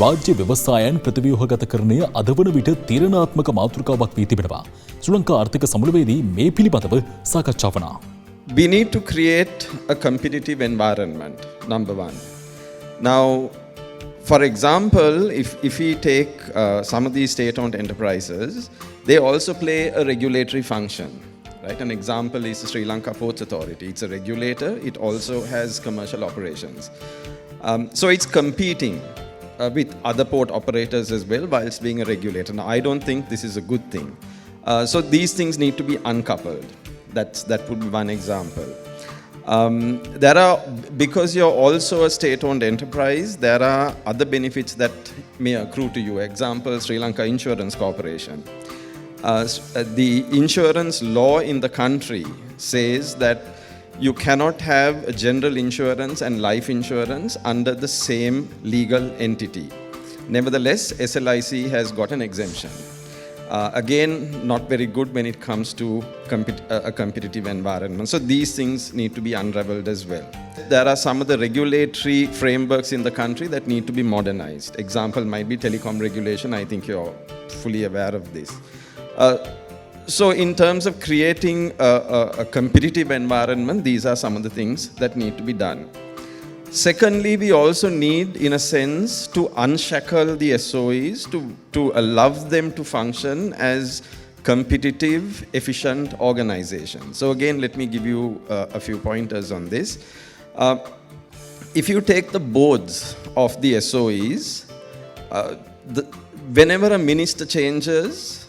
රාජ්‍ය ව්‍යවස්ථායන් ප්‍රතිව්‍යුහගතකරණය අද වන විට තීරණාත්මක මාතෘකාවක් වී තිබෙනවා. ශ්‍රී ලංකා ආර්ථික සමුළුවේදී මේ පිළිබඳව සාකච්ඡා වුණා. We need to create a competitive environment, number one. Now, for example, if we take some of these state-owned enterprises, they also play a regulatory function. Right? An example is the Sri Lanka Ports Authority. It's a regulator. It also has commercial operations. So it's competing with other port operators as well whilst being a regulator. Now, I don't think this is a good thing. So these things need to be uncoupled. That would be one example. Because you're also a state-owned enterprise, there are other benefits that may accrue to you. Example, Sri Lanka Insurance Corporation. The insurance law in the country says that you cannot have a general insurance and life insurance under the same legal entity. Nevertheless, SLIC has got an exemption. Again, not very good when it comes to a competitive environment. So these things need to be unraveled as well. There are some of the regulatory frameworks in the country that need to be modernized. Example might be telecom regulation. I think you're fully aware of this. So in terms of creating a competitive environment, these are some of the things that need to be done. Secondly, we also need, in a sense, to unshackle the SOEs, to allow them to function as competitive, efficient organizations. So again, let me give you a few pointers on this. If you take the boards of the SOEs, whenever a minister changes,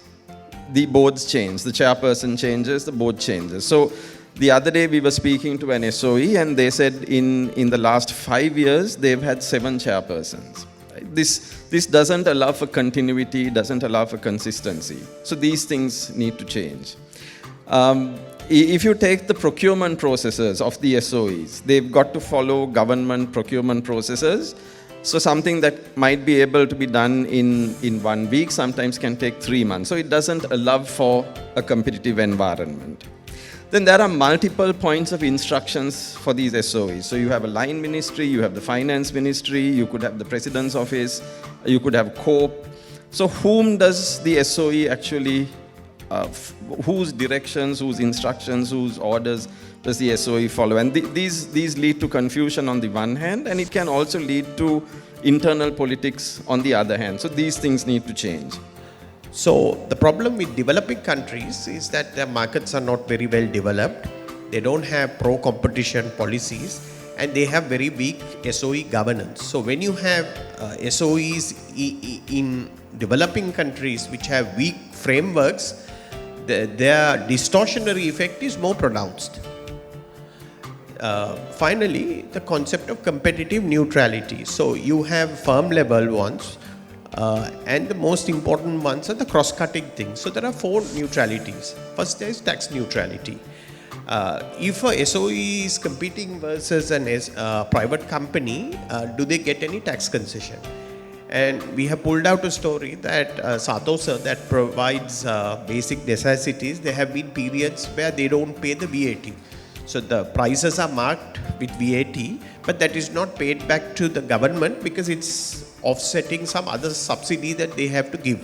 the boards change. The chairperson changes, the board changes. So the other day we were speaking to an SOE and they said in the last 5 years they've had 7 chairpersons. Right? This doesn't allow for continuity, doesn't allow for consistency. So these things need to change. If you take the procurement processes of the SOEs, they've got to follow government procurement processes. So something that might be able to be done in 1 week sometimes can take 3 months. So it doesn't allow for a competitive environment. Then there are multiple points of instructions for these SOEs. So you have a line ministry, you have the finance ministry, you could have the president's office, you could have COPE. So whom does the SOE actually, whose directions, whose instructions, whose orders does the SOE follow? And these lead to confusion on the one hand, and it can also lead to internal politics on the other hand. So these things need to change. So the problem with developing countries is that their markets are not very well developed. They don't have pro-competition policies and they have very weak SOE governance. So when you have SOEs in developing countries which have weak frameworks, their distortionary effect is more pronounced. Finally, the concept of competitive neutrality. So you have firm level ones. And the most important ones are the cross-cutting things. So there are 4 neutralities. First, there is tax neutrality. If a SOE is competing versus a private company, do they get any tax concession? And we have pulled out a story that Satosa that provides basic necessities, there have been periods where they don't pay the VAT. So the prices are marked with VAT, but that is not paid back to the government because it's offsetting some other subsidy that they have to give.